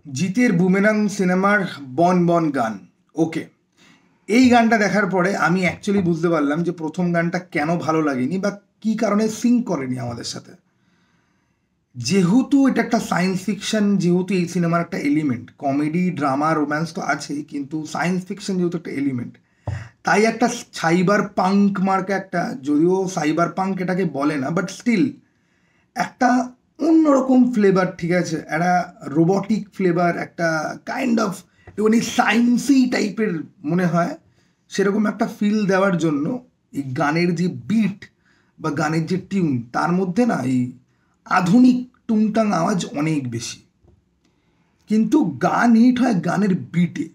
জিতের বুমেরাং সিনেমার বন বন গান। ওকে, এই গানটা দেখার পরে আমি অ্যাকচুয়ালি বুঝতে পারলাম যে প্রথম গানটা কেন ভালো লাগেনি বা কী কারণে সিঙ্ক করেনি আমাদের সাথে। যেহেতু এটা একটা সায়েন্স ফিকশন, যেহেতু এই সিনেমার একটা এলিমেন্ট, কমেডি ড্রামা রোম্যান্স তো আছেই, কিন্তু সায়েন্স ফিকশন যেহেতু একটা এলিমেন্ট, তাই একটা সাইবার পাঙ্ক মার্কা একটা, যদিও সাইবার পাঙ্ক এটাকে বলে না, বাট স্টিল একটা অন্যরকম ফ্লেভার, ঠিক আছে, একটা রোবটিক ফ্লেভার, একটা কাইন্ড অফ একটুখানি সায়েন্সি টাইপের মনে হয়, সেরকম একটা ফিল দেওয়ার জন্য এই গানের যে বিট বা গানের যে টিউন, তার মধ্যে না এই আধুনিক টুংটাং আওয়াজ অনেক বেশি। কিন্তু গান হিট হয় গানের বিটে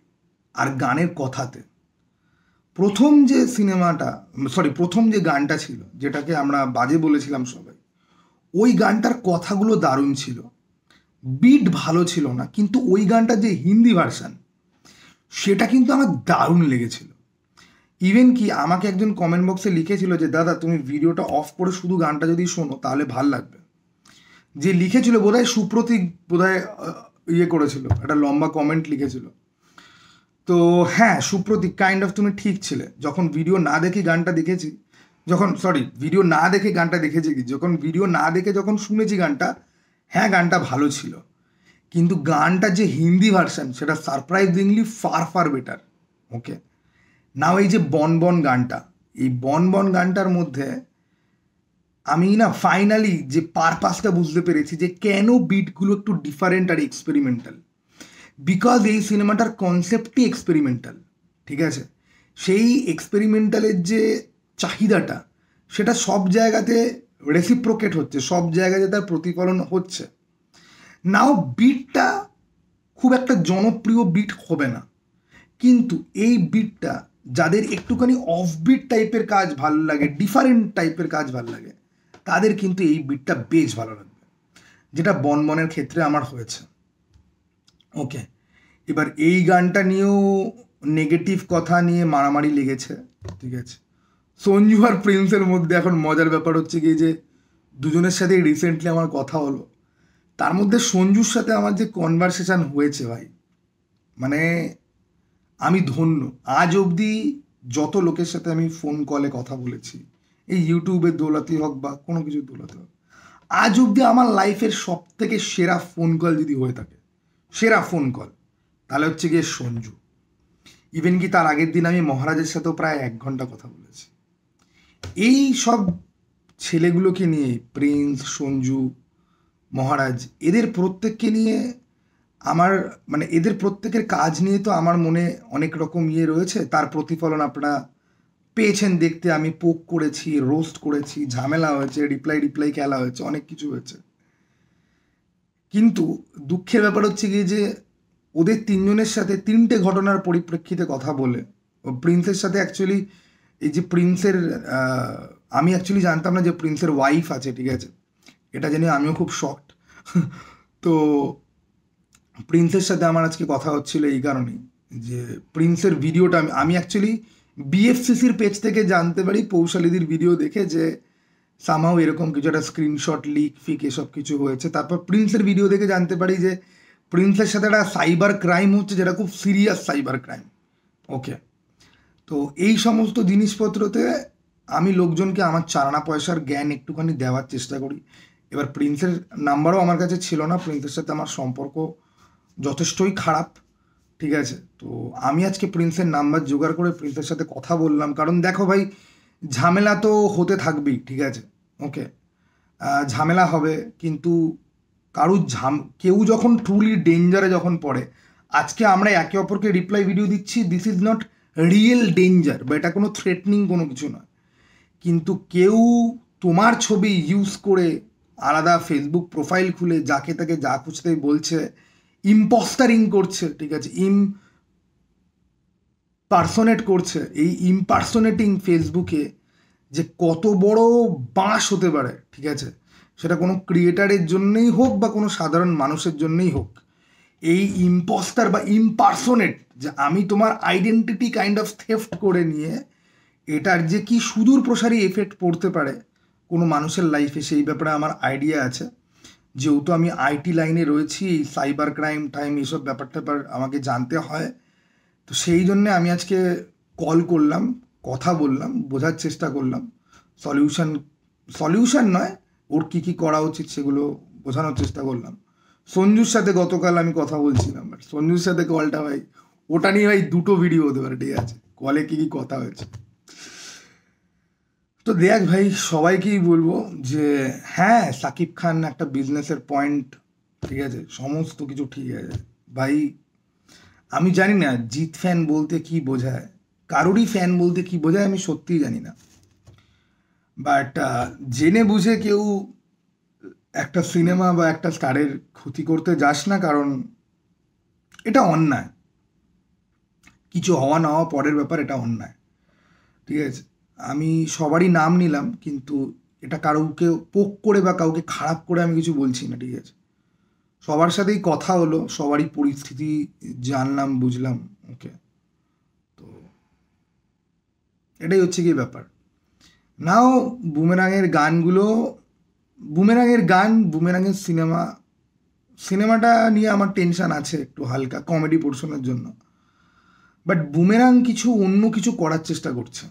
আর গানের কথাতে। প্রথম যে গানটা ছিল, যেটাকে আমরা বাজে বলেছিলাম সবাই, ওই গানটার কথাগুলো দারুণ ছিল, বিট ভালো ছিল না, কিন্তু ওই গানটার যে হিন্দি ভার্সান, সেটা কিন্তু আমার দারুণ লেগেছিল। ইভেন কি আমাকে একজন কমেন্ট বক্সে লিখেছিল যে দাদা তুমি ভিডিওটা অফ করে শুধু গানটা যদি শোনো তাহলে ভাল লাগবে। যে লিখেছিল বোধহয় সুপ্রতীক, বোধহয় ইয়ে করেছিল, একটা লম্বা কমেন্ট লিখেছিল। তো হ্যাঁ, সুপ্রতীক, কাইন্ড অফ তুমি ঠিক ছিলে। যখন ভিডিও না দেখে গানটা দেখেছি, ভিডিও না দেখে গানটা দেখেছি কি, যখন ভিডিও না দেখে যখন শুনেছি গানটা, হ্যাঁ গানটা ভালো ছিল, কিন্তু গানটা যে হিন্দি ভার্সন সেটা সারপ্রাইজিংলি ফার ফার বেটার। ওকে, নাও এই যে বন বন গানটা, এই বন বন গানটার মধ্যে আমি না ফাইনালি যে পারপাসটা বুঝতে পেরেছি যে কেন বিটগুলো একটু ডিফারেন্ট আর এক্সপেরিমেন্টাল। বিকজ এই সিনেমাটার কনসেপ্টই এক্সপেরিমেন্টাল, ঠিক আছে। সেই এক্সপেরিমেন্টালের যে চাহিদাটা, সেটা সব জায়গাতে রেসিপ্রোকেট হচ্ছে, সব জায়গাতে তার প্রতিফলন হচ্ছে। নাও বিটটা খুব একটা জনপ্রিয় বিট হবে না, কিন্তু এই বিটটা যাদের একটুখানি অফবিট টাইপের কাজ ভালো লাগে, ডিফারেন্ট টাইপের কাজ ভালো লাগে, তাদের কিন্তু এই বিটটা বেশ ভালো লাগবে, যেটা বনবনের ক্ষেত্রে আমার হয়েছে। ওকে, এবার এই গানটা নিয়েও নেগেটিভ কথা নিয়ে মারামারি লেগেছে, ঠিক আছে। সঞ্জু আর প্রিন্সের মধ্যে এখন মজার ব্যাপার হচ্ছে কি, যে দুজনের সাথে রিসেন্টলি আমার কথা হলো, তার মধ্যে সঞ্জুর সাথে আমার যে কনভারসেশন হয়েছে ভাই, মানে আমি ধন্য। আজ অবধি যত লোকের সাথে আমি ফোন কলে কথা বলেছি, এই ইউটিউবের দৌলতে হোক বা কোনো কিছুর দৌলতে হোক, আজ অবধি আমার লাইফের সব থেকে সেরা ফোন কল যদি হয়ে থাকে, সেরা ফোন কল, তাহলে হচ্ছে গিয়ে সঞ্জু। ইভেন কি তার আগের দিন আমি মহারাজের সাথেও প্রায় 1 ঘন্টা কথা বলেছি। এই সব ছেলেগুলোকে নিয়ে, প্রিন্স, সঞ্জু, মহারাজ, এদের প্রত্যেককে নিয়ে আমার, মানে এদের প্রত্যেকের কাজ নিয়ে তো আমার মনে অনেক রকম ইয়ে রয়েছে, তার প্রতিফলন আপনারা পেয়েছেন দেখতে। আমি পোক করেছি, রোস্ট করেছি, ঝামেলা হয়েছে, রিপ্লাই খেলা হয়েছে, অনেক কিছু হয়েছে। কিন্তু দুঃখের ব্যাপার হচ্ছে কি, যে ওদের তিনজনের সাথে 3টে ঘটনার পরিপ্রেক্ষিতে কথা বলে, ও প্রিন্সের সাথে অ্যাকচুয়ালি, এই যে প্রিন্সের, আমি অ্যাকচুয়ালি জানতাম না যে প্রিন্সের ওয়াইফ আছে, ঠিক আছে, এটা জেনে আমিও খুব শকড। তো প্রিন্সের সাথে আমার আজকে কথা হচ্ছিল এই কারণেই, যে প্রিন্সের ভিডিওটা আমি অ্যাকচুয়ালি বিএফসিসির পেজ থেকে জানতে পারি, পৌশালিদির ভিডিও দেখে, যে সামহাও এরকম কিছু একটা স্ক্রিনশট লিক ফিক এসব কিছু হয়েছে। তারপর প্রিন্সের ভিডিও দেখে জানতে পারি যে প্রিন্সের সাথে একটা সাইবার ক্রাইম হচ্ছে, যেটা খুব সিরিয়াস সাইবার ক্রাইম। ওকে, তো এই সমস্ত জিনিসপত্রতে আমি লোকজনকে আমার চারানা পয়সার জ্ঞান একটুখানি দেওয়ার চেষ্টা করি। এবার প্রিন্সের নাম্বারও আমার কাছে ছিল না, প্রিন্সের সাথে আমার সম্পর্ক যথেষ্টই খারাপ, ঠিক আছে। তো আমি আজকে প্রিন্সের নাম্বার জোগাড় করে প্রিন্সের সাথে কথা বললাম, কারণ দেখো ভাই, ঝামেলা তো হতে থাকবেই, ঠিক আছে। ওকে, ঝামেলা হবে, কিন্তু কেউ যখন ট্রুলি ডেঞ্জারে যখন পড়ে, আজকে আমরা একে অপরকে রিপ্লাই ভিডিও দিচ্ছি, this is not real danger, বা এটা কোনো থ্রেটনিং কোনো কিছু নয়। কিন্তু কেউ তোমার ছবি ইউজ করে আলাদা ফেসবুক প্রোফাইল খুলে যাকে তাকে যা খুঁজতে বলছে, ইম্পস্টারিং করছে, ঠিক আছে, পার্সোনেট করছে, এই ইমপার্সোনেটিং ফেসবুকে যে কত বড় বাঁশ হতে পারে, ঠিক আছে, সেটা কোনো ক্রিয়েটারের জন্যই হোক বা কোনো সাধারণ মানুষের জন্যই হোক, এই ইম্পস্টার বা ইমপার্সোনেট, যে আমি তোমার আইডেন্টিটি কাইন্ড অফ থেফট করে নিয়ে, এটার যে কি সুদূর প্রসারী এফেক্ট পড়তে পারে কোনো মানুষের লাইফে, সেই ব্যাপারে আমার আইডিয়া আছে। যেহেতু আমি আইটি লাইনে রয়েছি, এই সাইবার ক্রাইম টাইম এইসব ব্যাপারটা আমাকে জানতে হয়। তো সেই জন্যে আমি আজকে কল করলাম, কথা বললাম, বোঝার চেষ্টা করলাম, সলিউশন নয়, ওর কী কী করা উচিত সেগুলো বোঝানোর চেষ্টা করলাম। সঞ্জুর সাথে গতকাল আমি কথা বলছিলাম, বাট সঞ্জুর সাথে কলটা ভাই, ওটা নিয়ে ভাই দুটো ভিডিও হতে পারে, ঠিক আছে, কলে কী কী কথা হয়েছে। তো দেখ ভাই, সবাইকেই বলবো যে হ্যাঁ, সাকিব খান একটা বিজনেসের পয়েন্ট, ঠিক আছে, সমস্ত কিছু ঠিক আছে ভাই। আমি জানি না জিৎ ফ্যান বলতে কি বোঝায়, কারোরই ফ্যান বলতে কি বোঝায় আমি সত্যিই জানি না। বাট জেনে বুঝে কেউ একটা সিনেমা বা একটা স্টারের ক্ষতি করতে যাস না, কারণ এটা অন্যায়। কিছু হওয়া না হওয়া পরের ব্যাপার, এটা অন্যায়, ঠিক আছে। আমি সবারই নাম নিলাম, কিন্তু এটা কাউকে পোক করে বা কাউকে খারাপ করে আমি কিছু বলছি না, ঠিক আছে। সবার সাথেই কথা হলো, সবারই পরিস্থিতি জানলাম, বুঝলাম, ওকে। তো এটাই হচ্ছে কি ব্যাপার। নাও বুমেরাঙের গানগুলো, বুমেরাঙের গান, বুমেরাঙের সিনেমাটা নিয়ে আমার টেনশন আছে একটু হালকা, কমেডি পোর্শনের জন্য। বাট বুমেরাং কিছু অন্য কিছু করার চেষ্টা করছে,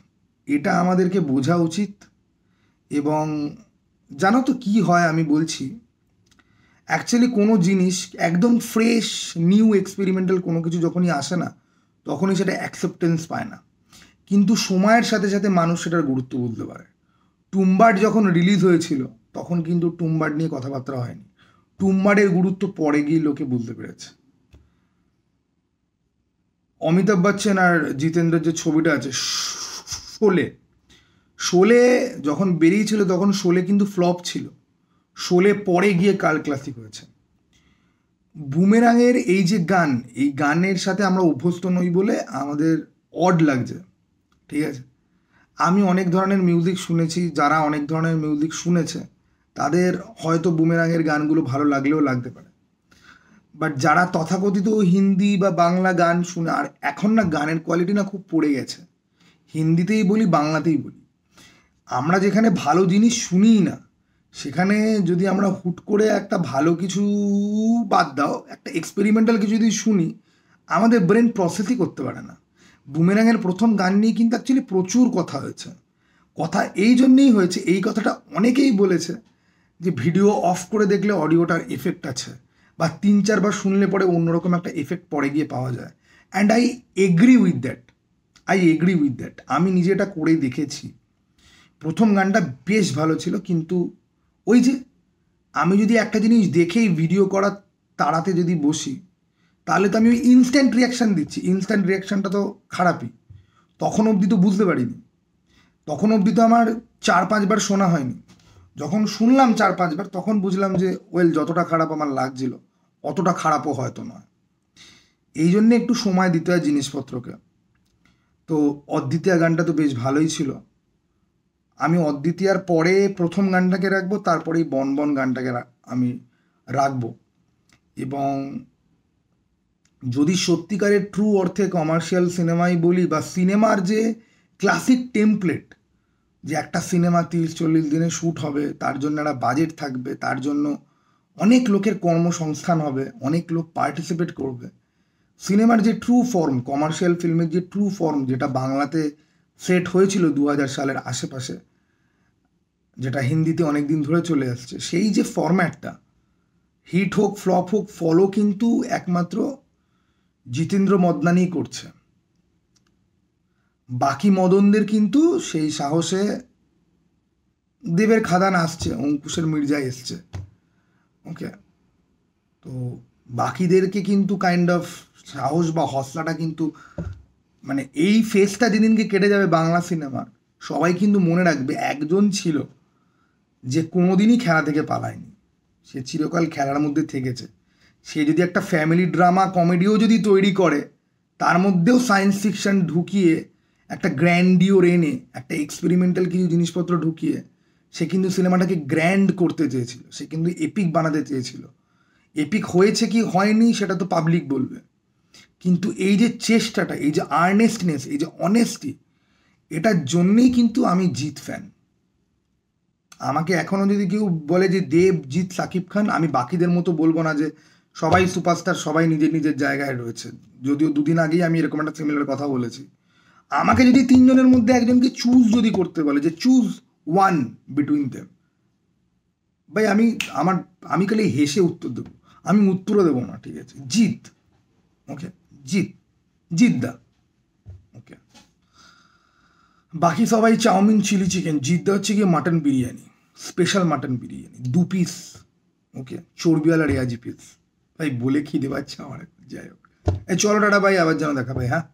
এটা আমাদেরকে বোঝা উচিত। এবং জানো তো কি হয়, আমি বলছি, অ্যাকচুয়ালি কোনো জিনিস একদম ফ্রেশ, নিউ, এক্সপেরিমেন্টাল কোনো কিছু যখনই আসে না, তখনই সেটা অ্যাকসেপ্টেন্স পায় না। কিন্তু সময়ের সাথে সাথে মানুষ সেটার গুরুত্ব বুঝতে পারে। টুম্বাড যখন রিলিজ হয়েছিল তখন কিন্তু টুম্বাড নিয়ে কথাবার্তা হয়নি, টুম্বাডের গুরুত্ব পরে গিয়ে লোকে বুঝতে পেরেছে। অমিতাভ বচ্চন আর জিতেন্দ্রের যে ছবিটা আছে শোলে, শোলে যখন বেরিয়েছিল তখন শোলে কিন্তু ফ্লপ ছিল, শোলে পরে গিয়ে কাল্ট ক্লাসিক হয়েছে। বুমেরাঙের এই যে গান, এই গানের সাথে আমরা অভ্যস্ত নই বলে আমাদের অড লাগছে, ঠিক আছে। আমি অনেক ধরনের মিউজিক শুনেছি, যারা অনেক ধরনের মিউজিক শুনেছে তাদের হয়তো বুমেরাঙের গানগুলো ভালো লাগলেও লাগতে পারে। বাট যারা তথাকথিত হিন্দি বা বাংলা গান শুনে, আর এখন না গানের কোয়ালিটি না খুব পড়ে গেছে, হিন্দিতেই বলি বাংলাতেই বলি, আমরা যেখানে ভালো জিনিস শুনিই না, সেখানে যদি আমরা হুট করে একটা ভালো কিছু, বাদ দাও, একটা এক্সপেরিমেন্টাল কিছু যদি শুনি, আমাদের ব্রেন প্রসেসই করতে পারে না। বুমেরাঙের প্রথম গান নিয়ে কিন্তু অ্যাকচুয়ালি প্রচুর কথা হয়েছে। কথা এই জন্যেই হয়েছে, এই কথাটা অনেকেই বলেছে যে ভিডিও অফ করে দেখলে অডিওটার এফেক্ট আছে, বা 3-4 বার শুনলে পরে অন্যরকম একটা এফেক্ট পরে গিয়ে পাওয়া যায়। And I agree with that. আমি নিজে এটা করেই দেখেছি। প্রথম গানটা বেশ ভালো ছিল, কিন্তু ওই যে আমি যদি একটা জিনিস দেখেই ভিডিও করার তাড়াতে যদি বসি, তাহলে তো আমি ওই ইনস্ট্যান্ট রিয়াকশান দিচ্ছি, ইনস্ট্যান্ট রিয়াকশানটা তো খারাপই। তখন অবধি তো বুঝতে পারিনি, তখন অবধি তো আমার 4-5 বার শোনা হয়নি। যখন শুনলাম 4-5 বার, তখন বুঝলাম যে ওয়েল, যতটা খারাপ আমার লাগছিল অতটা খারাপও হয়তো নয়। এই জন্যে একটু সময় দিতে হয় জিনিসপত্রকে। তো অদ্বিতীয়া গানটা তো বেশ ভালোই ছিল। আমি অদ্বিতীয়ার পরে প্রথম গানটাকে রাখবো, তারপরেই বন বন গানটাকে আমি রাখবো। এবং যদি সত্যিকারের ট্রু অর্থে কমার্শিয়াল সিনেমাই বলি, বা সিনেমার যে ক্লাসিক টেমপ্লেট, যে একটা সিনেমা 30-40 দিনে শ্যুট হবে, তার জন্য একটা বাজেট থাকবে, তার জন্য অনেক লোকের কর্মসংস্থান হবে, অনেক লোক পার্টিসিপেট করবে, সিনেমার যে ট্রু ফর্ম, কমার্শিয়াল ফিল্মের যে ট্রু ফর্ম, যেটা বাংলাতে সেট হয়েছিল 2000 সালের আশেপাশে, যেটা হিন্দিতে অনেক দিন ধরে চলে আসছে, সেই যে ফরম্যাটটা, হিট হোক ফ্লপ হোক, ফলো কিন্তু একমাত্র জিতেন্দ্র মদনানি করছে। বাকি মদনদের কিন্তু সেই সাহসে, দেবের খাদান আসছে, অঙ্কুশের মির্জা এসছে, ওকে। তো বাকিদেরকে কিন্তু কাইন্ড অফ সাহস বা হসলাটা কিন্তু, মানে এই ফেসটা যেদিনকে কেটে যাবে বাংলা সিনেমার, সবাই কিন্তু মনে রাখবে একজন ছিল যে কোনোদিনই খেলা থেকে পালায়নি, সে চিরকাল খেলার মধ্যে থেকেছে। সে যদি একটা ফ্যামিলি ড্রামা কমেডিও যদি তৈরি করে, তার মধ্যেও সায়েন্স ফিকশন ঢুকিয়ে, একটা গ্র্যান্ডিওর এনে, একটা এক্সপেরিমেন্টাল কিছু জিনিসপত্র ঢুকিয়ে, সে কিন্তু সিনেমাটাকে গ্র্যান্ড করতে চেয়েছিল, সে কিন্তু এপিক বানাতে চেয়েছিল। এপিক হয়েছে কি হয়নি সেটা তো পাবলিক বলবে, কিন্তু এই যে চেষ্টাটা, এই যে আর্নেস্টনেস, এই যে অনেস্টি, এটার জন্যেই কিন্তু আমি জিৎ ফ্যান। আমাকে এখনো যদি কেউ বলে যে দেব, জিৎ, সাকিব খান, আমি বাকিদের মতো বলবো না যে সবাই সুপারস্টার, সবাই নিজের নিজের জায়গায় রয়েছে। যদিও দুদিন আগেই আমি এরকম একটা সিমিলার কথা বলেছি। আমাকে যদি তিনজনের মধ্যে একজনকে চুজ যদি করতে বলে যে চুজ ওয়ান বিটুইন দেম, ভাই আমি খালি হেসে উত্তর দেবো, আমি উত্তরও দেবো না, ঠিক আছে? জিৎ। ওকে, জিৎ দা। ওকে, বাকি সবাই চাউমিন, চিলি চিকেন। জিদ্দা হচ্ছে গিয়ে mutton biryani, special mutton biryani 2 piece. Okay, চর্বিওয়ালা রেয়াজি পিস। ভাই বলে খিদে পাচ্ছে আমার, যাই হোক। এই চলো টাটা ভাই, আবার যেন দেখা ভাই, হ্যাঁ।